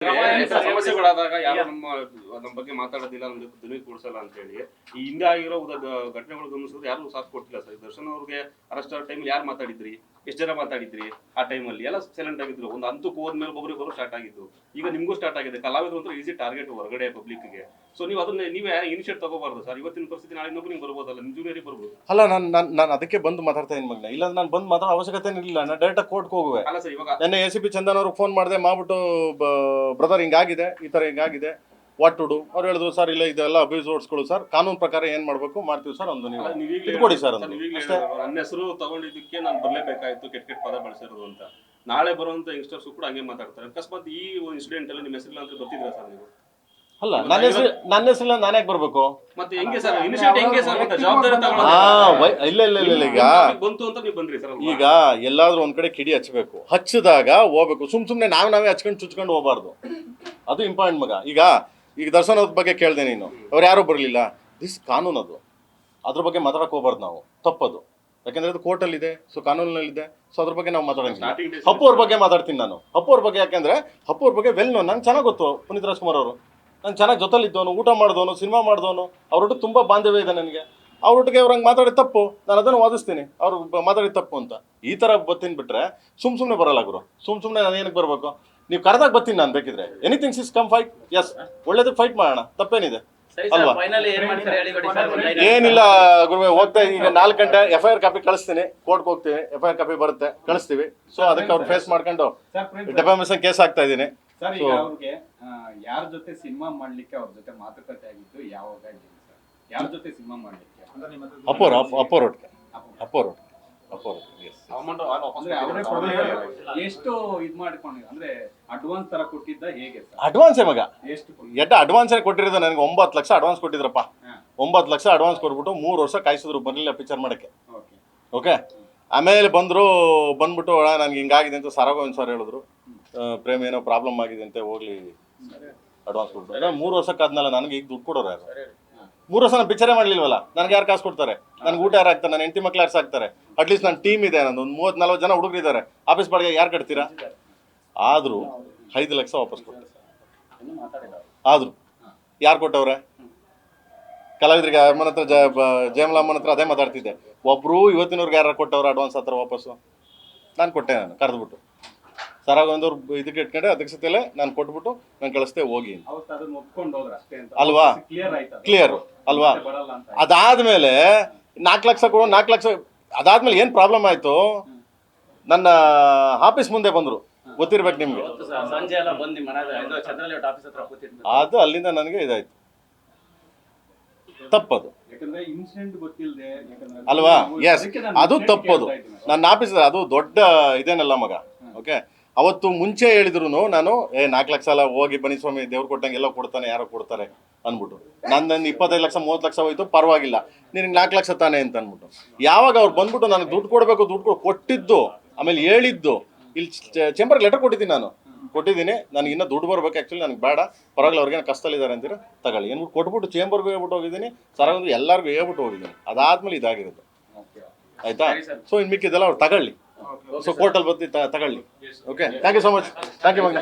ಸಮಸ್ಯೆಗಳಾದಾಗ ಯಾರು ನಮ್ಮ ಬಗ್ಗೆ ಮಾತಾಡೋದಿಲ್ಲ, ನಮ್ಮ ಧ್ವನಿ ಕೂಡಿಸಲ್ಲ ಅಂತ ಹೇಳಿ ಈ ಹಿಂದೆ ಆಗಿರೋ ಘಟನೆಗಳು ಗಮನಿಸಿದ್ರೆ ಯಾರು ಸಾಥ್ ಕೊಟ್ಟಿಲ್ಲ ಸರ್. ದರ್ಶನ್ ಅವ್ರಿಗೆ ಅರೆಸ್ಟ್ ಆದ ಟೈಮ್ ಯಾರು ಮಾತಾಡಿದ್ರಿ, ಎಷ್ಟು ಜನ ಮಾತಾಡಿದ್ರಿ? ಆ ಟೈಮಲ್ಲಿ ಎಲ್ಲ ಸೈಲೆಂಟ್ ಆಗಿದ್ರು. ಒಂದು ಹಂತಕ್ಕೆ ಹೋದ್ಮೇಲೆ ಒಬ್ಬರಿಗೊಬ್ಬರು ಸ್ಟಾರ್ಟ್ ಆಗಿದ್ದು. ಈಗ ನಿಮ್ಗೂ ಸ್ಟಾರ್ಟ್ ಆಗಿದೆ. ಕಲಾವಿದರು ಅಂತ ಈಸಿ ಟಾರ್ಗೆಟ್ ಹೊರಗಡೆ ಪಬ್ಲಿಕ್ಗೆ. ಸೊ ನೀವು ಅದನ್ನ ನೀವೇ ಇನಿಷಿಯೇಟ್ ತಗೋಬಾರ್ದು ಸರ್. ಇವತ್ತಿನ ಪರಿಸ್ಥಿತಿ ನಾಳೆ ಇನ್ನೊಬ್ಬರು ನೀವು ಬರ್ಬೋದಲ್ಲ, ನಿಮ್ ಜೂನಿಯರಿಗೆ ಬರ್ಬೋದು. ಅಲ್ಲ, ನಾನು ಅದಕ್ಕೆ ಬಂದು ಮಾತಾಡ್ತಾ ಇದ್ದೀನಿ ಮಗನ. ಇಲ್ಲ ನಾನು ಬಂದು ಮಾತಾಡೋ ಅವಶ್ಯಕತೆ ಇರಲಿಲ್ಲ. ನಾನು ಡೈರೆಕ್ಟ್ ಕೋರ್ಟ್ಗೆ ಹೋಗುವೆ. ಅಲ್ಲ ಸರ್, ಇವಾಗ ನನ್ನ ACP ಚಂದನ್ ಅವ್ರಿಗೆ ಫೋನ್ ಮಾಡಿದೆ, ಮಾಡ್ಬಿಟ್ಟು ಬ್ರದರ್ ಹಿಂಗಾಗಿದೆ, ಈ ಥರ ಹಿಂಗಾಗಿದೆ, ವಾಟ್ ಟು ಡು. ಅವ್ರು ಹೇಳಿದ್ರು ಸರ್ ಇಲ್ಲ ಇದೆಲ್ಲ ಅಬ್ಯೂಸ್ಗಳು ಸರ್, ಕಾನೂನು ಪ್ರಕಾರ ಏನ್ ಮಾಡ್ಬೇಕು ಮಾಡ್ತೀವಿ ಸರ್. ಒಂದು ನೀವು ಇಟ್ಕೊಡಿ ಸರ್. ನನ್ನ ಹೆಸರು ತಗೊಂಡಿದ್ದಕ್ಕೆ ನಾನು ಬರ್ಲೇಬೇಕಾಯ್ತು, ಕೆಟ್ಟ ಪದ ಬಳಸಿರೋದು ಅಂತ. ನಾಳೆ ಬರುವಂತ ಯಂಗ್ಸ್ಟರ್ಸ್ ಕೂಡ ಹಂಗೆ ಮಾತಾಡ್ತಾರೆ. ಅಕಸ್ಮಾತ್ ಈ ಇನ್ಸಿಡೆಂಟ್ ಅಲ್ಲಿ ನಿಮ್ಮ ಹೆಸರಿಲ್ಲ ಅಂತ ಬರ್ತಿದ್ರ ಸರ್ ನೀವು? ಅಲ್ಲ, ನನ್ನ ಹೆಸರಿಲ್ಲ ನಾನು ಯಾಕೆ ಬರ್ಬೇಕು? ಮತ್ತೆ ಹೆಂಗೆ ಸರ್ ಇನಿಷಿಯೇಟಿವ್ ಹೆಂಗೆ ಸರ್ ಅಂತ ಜವಾಬ್ದಾರಿ ತಗೊಳ್ಳೋದು? ಇಲ್ಲ ಈಗ ಬಂತು ಅಂತ ನೀವು ಬಂದ್ರಿ ಸರ್. ಈಗ ಎಲ್ಲಾದ್ರೂ ಒಂದ್ ಕಡೆ ಕಿಡಿ ಹಚ್ಚಬೇಕು, ಹಚ್ಚಿದಾಗ ಹೋಗ್ಬೇಕು. ಸುಮ್ನೆ ನಾವೇ ಹಚ್ಕೊಂಡು ಚುಚ್ಕೊಂಡು ಹೋಗ್ಬಾರ್ದು. ಅದು ಇಂಪಾರ್ಟೆಂಟ್ ಮಗ. ಈಗ ದರ್ಶನ್ ಅವ್ರ ಬಗ್ಗೆ ಕೇಳ್ದೆ ನೀನು, ಅವ್ರು ಯಾರು ಬರಲಿಲ್ಲ. ದಿಸ್ ಕಾನೂನು, ಅದು ಅದ್ರ ಬಗ್ಗೆ ಮಾತಾಡಕ್ ಹೋಗ್ಬಾರ್ದು ನಾವು. ತಪ್ಪದು. ಯಾಕಂದ್ರೆ ಅದು ಕೋರ್ಟಲ್ಲಿದೆ, ಸೊ ಕಾನೂನಲ್ಲಿದೆ. ಸೊ ಅದ್ರ ಬಗ್ಗೆ ನಾವು ಮಾತಾಡೋಂಗಿಲ್ಲ. ಅಪ್ಪು ಅವ್ರ ಬಗ್ಗೆ ಮಾತಾಡ್ತೀನಿ ನಾನು. ಅಪ್ಪು ಅವ್ರ ಬಗ್ಗೆ ಯಾಕೆಂದ್ರೆ ಅಪ್ಪು ಅವ್ರ ಬಗ್ಗೆ ವೆಲ್ ನೋನ್, ನಂಗೆ ಚೆನ್ನಾಗಿ ಗೊತ್ತು. ಪುನೀತ್ ರಾಜ್ಕುಮಾರ್ ಅವರು ನಾನು ಚೆನ್ನಾಗಿ ಜೊತೆಲಿದ್ದವನು, ಊಟ ಮಾಡಿದವನು, ಸಿನಿಮಾ ಮಾಡಿದವನು. ಅವ್ರೊಟ್ಟಿಗೆ ತುಂಬ ಬಾಂಧವ್ಯ ಇದೆ ನನಗೆ. ಅವ್ರೊಟ್ಟಿಗೆ ಅವ್ರಂಗೆ ಮಾತಾಡಿದ ತಪ್ಪು, ನಾನು ಅದನ್ನು ವಾದಿಸ್ತೀನಿ. ಅವ್ರು ಮಾತಾಡಿದ ತಪ್ಪು ಅಂತ. ಈ ಥರ ಬರ್ತೀನಿ ಬಿಟ್ರೆ ಸುಮ್ಮನೆ ಬರಲ್ಲ ಗುರು. ಸುಮ್ಮನೆ ನಾನು ಏನಕ್ಕೆ ಬರಬೇಕು? ನೀವು ಕರೆದಾಗ ಬರ್ತೀನಿ ನಾನು. ಬೇಕಿದ್ರೆ anythings is come fight. Yes, ಒಳ್ಳೇದಕ್ಕೆ ಫೈಟ್ ಮಾಡೋಣ, ತಪ್ಪೇನಿದೆ ಅಲ್ವಾ? ಏನಿಲ್ಲ ಗುರುವೆ, ಹೋಗ್ತಾ ಈಗ 4 ಗಂಟೆ FIR ಕಾಪಿ ಕಳಿಸ್ತೀನಿ. ಕೋರ್ಟ್ಗೆ ಹೋಗ್ತೀವಿ, FIR ಕಾಪಿ ಬರುತ್ತೆ, ಕಳಿಸ್ತೀವಿ. ಸೊ ಅದಕ್ಕೆ ಅವ್ರು ಫೇಸ್ ಮಾಡ್ಕೊಂಡು ಡೆಫಾಮೇಷನ್ ಕೇಸ್ ಹಾಕ್ತಾ ಇದ್ದೀನಿ. ಸರ್, ಈಗ ಅವ್ರಿಗೆ ಯಾರ ಜೊತೆ ಸಿನಿಮಾ ಮಾಡ್ಲಿಕ್ಕೆ ಅವ್ರ ಜೊತೆ ಮಾತುಕತೆ ಆಗಿದ್ದು ಯಾವಾಗ? ಯಾರ ಜೊತೆ ಸಿನಿಮಾ ಮಾಡ್ಲಿಕ್ಕೆ? ಅಪ್ಪೋರ್ ಎಷ್ಟು ಇದ್ ಮಾಡ್ಕೊಂಡು, ಅಂದ್ರೆ ಅಡ್ವಾನ್ಸ್ ತರ ಕೊಟ್ಟಿದ್ದ ಹೇಗೆ? ಅಡ್ವಾನ್ಸೇ ಮಗ. ಎಷ್ಟು ಅಡ್ವಾನ್ಸ್ ಕೊಟ್ಟಿರೋದು ನನಗೆ 9 ಲಕ್ಷ ಅಡ್ವಾನ್ಸ್ ಕೊಟ್ಟಿದ್ರಪ್ಪ. 9 ಲಕ್ಷ ಅಡ್ವಾನ್ಸ್ ಕೊಟ್ಬಿಟ್ಟು 3 ವರ್ಷ ಕಾಯಿಸಿದ್ರು ಬರ್ಲಿಲ್ಲ ಪಿಕ್ಚರ್ ಮಾಡಕ್ಕೆ. ಓಕೆ, ಆಮೇಲೆ ಬಂದ್ಬಿಟ್ಟು ನನ್ಗೆ ಹಿಂಗಾಗಿದೆ ಅಂತ ಸಾರಾಗೋವಿಂದ್ ಸರ್ ಹೇಳಿದ್ರು. ಪ್ರೇಮ್ ಏನೋ ಪ್ರಾಬ್ಲಮ್ ಆಗಿದೆ ಅಂತ, ಹೋಗ್ಲಿ ಅಡ್ವಾನ್ಸ್ ಕೊಟ್ಬಿಟ್ಟು 3 ವರ್ಷಕ್ಕಾದ್ಮೇಲೆ ನನಗೆ ಈಗ ದುಡ್ಡು ಕೊಡೋರು ಯಾರು? 3 ವರ್ಷ ನಾನು ಪಿಕ್ಚರೇ ಮಾಡ್ಲಿಲ್ವಲ್ಲ. ನನಗೆ ಯಾರು ಕಾಸು ಕೊಡ್ತಾರೆ? ನನಗೆ ಊಟ ಯಾರು ಹಾಕ್ತಾರೆ? ನನ್ನ ಹೆಂಡತಿ ಮಕ್ಳು ಯಾರು ಸಾಕ್ತಾರೆ? ಅಟ್ಲೀಸ್ಟ್ ನನ್ನ ಟೀಮ್ ಇದೆ, ನಂದು ಒಂದು 30-40 ಜನ ಹುಡುಗರಿದ್ದಾರೆ. ಆಫೀಸ್ ಬಾಡಿಗೆ ಯಾರು ಕಟ್ತೀರಾ? ಆದರೂ 5 ಲಕ್ಷ ವಾಪಸ್ ಕೊಡ್ತಾರೆ. ಆದರೂ ಯಾರು ಕೊಟ್ಟವ್ರೆ? ಕಲಾವಿದರಿಗೆ ಅಮ್ಮನ ಹತ್ರ ಜಯಮಲ ಅಮ್ಮನ ಹತ್ರ ಅದೇ ಮಾತಾಡ್ತಿದ್ದೆ. ಒಬ್ರು ಇವತ್ತಿನವ್ರಿಗೆ ಯಾರು ಕೊಟ್ಟವ್ರು ಅಡ್ವಾನ್ಸ್ ಹತ್ರ ವಾಪಸ್ಸು? ನಾನು ಕೊಟ್ಟೆ. ನಾನು ಕರೆದ್ಬಿಟ್ಟು ಸರಾಗೊಂದವ್ರು ಇದಕ್ಕೆ ಇಟ್ಕೊಂಡೆ, ಅಧ್ಯಕ್ಷತೆಯಲ್ಲೇ ನಾನು ಕೊಟ್ಬಿಟ್ಟು ನಾನು ಕಳಿಸ್ತೆ ಹೋಗಿ ಅಲ್ವಾ? ಕ್ಲಿಯರ್ ಅಲ್ವಾ? ಅದಾದ್ಮೇಲೆ 4 ಲಕ್ಷ ಕೊಡು, 4 ಲಕ್ಷ. ಅದಾದ್ಮೇಲೆ ಏನು ಪ್ರಾಬ್ಲಮ್ ಆಯ್ತು? ನನ್ನ ಆಫೀಸ್ ಮುಂದೆ ಬಂದರು, ಗೊತ್ತಿರ್ಬೇಕು ನಿಮ್ಗೆ. ಅದು ಅಲ್ಲಿಂದ ನನಗೆ ಇದಾಯ್ತು. ತಪ್ಪದು ಅಲ್ವಾ? ಎಸ್, ಅದು ತಪ್ಪದು. ನನ್ನ ಆಫೀಸ್ ಅದು ದೊಡ್ಡ ಇದೇನಲ್ಲ ಮಗ. ಓಕೆ, ಅವತ್ತು ಮುಂಚೆ ಹೇಳಿದ್ರು ನಾನು 4 ಲಕ್ಷ ಅಲ್ಲ, ಹೋಗಿ ಬನ್ನಿ ಸ್ವಾಮಿ, ದೇವ್ರು ಕೊಟ್ಟಂಗೆ ಎಲ್ಲ ಕೊಡ್ತಾನೆ, ಯಾರೋ ಕೊಡ್ತಾರೆ ಅಂದ್ಬಿಟ್ಟು. ನನ್ನ 25 ಲಕ್ಷ 30 ಲಕ್ಷ ಹೋಯ್ತು, ಪರವಾಗಿಲ್ಲ, ನಿನಗೆ 4 ಲಕ್ಷ ತಾನೆ ಅಂತ ಅಂದ್ಬಿಟ್ಟು. ಯಾವಾಗ ಅವ್ರು ಬಂದ್ಬಿಟ್ಟು ನನಗೆ ದುಡ್ಡು ಕೊಡಬೇಕು, ದುಡ್ಡು ಕೊಟ್ಟಿದ್ದು, ಆಮೇಲೆ ಹೇಳಿದ್ದು, ಇಲ್ಲಿ ಚೇಂಬರ್ಗೆ ಲೆಟರ್ ಕೊಟ್ಟಿದ್ದೀನಿ, ನನಗೆ ಇನ್ನೂ ದುಡ್ಡು ಬರ್ಬೇಕು. ಆ್ಯಕ್ಚುಲಿ ನನಗೆ ಬೇಡ, ಪರವಾಗಿಲ್ಲ, ಅವ್ರಿಗೇನು ಕಷ್ಟದಲ್ಲಿದ್ದಾರೆ ಅಂತೀರ ತಗೊಳ್ಳಿ ಏನ್ಬಿಟ್ಟು ಕೊಟ್ಬಿಟ್ಟು ಚೇಂಬರ್ಗೂ ಹೇಳ್ಬಿಟ್ಟು ಹೋಗಿದ್ದೀನಿ, ಸರಗೊಂದು ಎಲ್ಲರಿಗೂ ಹೇಳ್ಬಿಟ್ಟು ಹೋಗಿದ್ದೀನಿ. ಅದಾದ್ಮೇಲೆ ಇದಾಗಿರೋದು. ಆಯ್ತಾ? ಸೊ ಇನ್ನು ಮಿಕ್ಕಿದ್ದೆಲ್ಲ ಅವ್ರು ತಗೊಳ್ಳಿ. ಸೊ ಕೋರ್ಟಲ್ಲಿ ಬರ್ತಿ ತಗೊಳ್ಳಿ. Okay, thank you so much. Thank you ಮಗನ.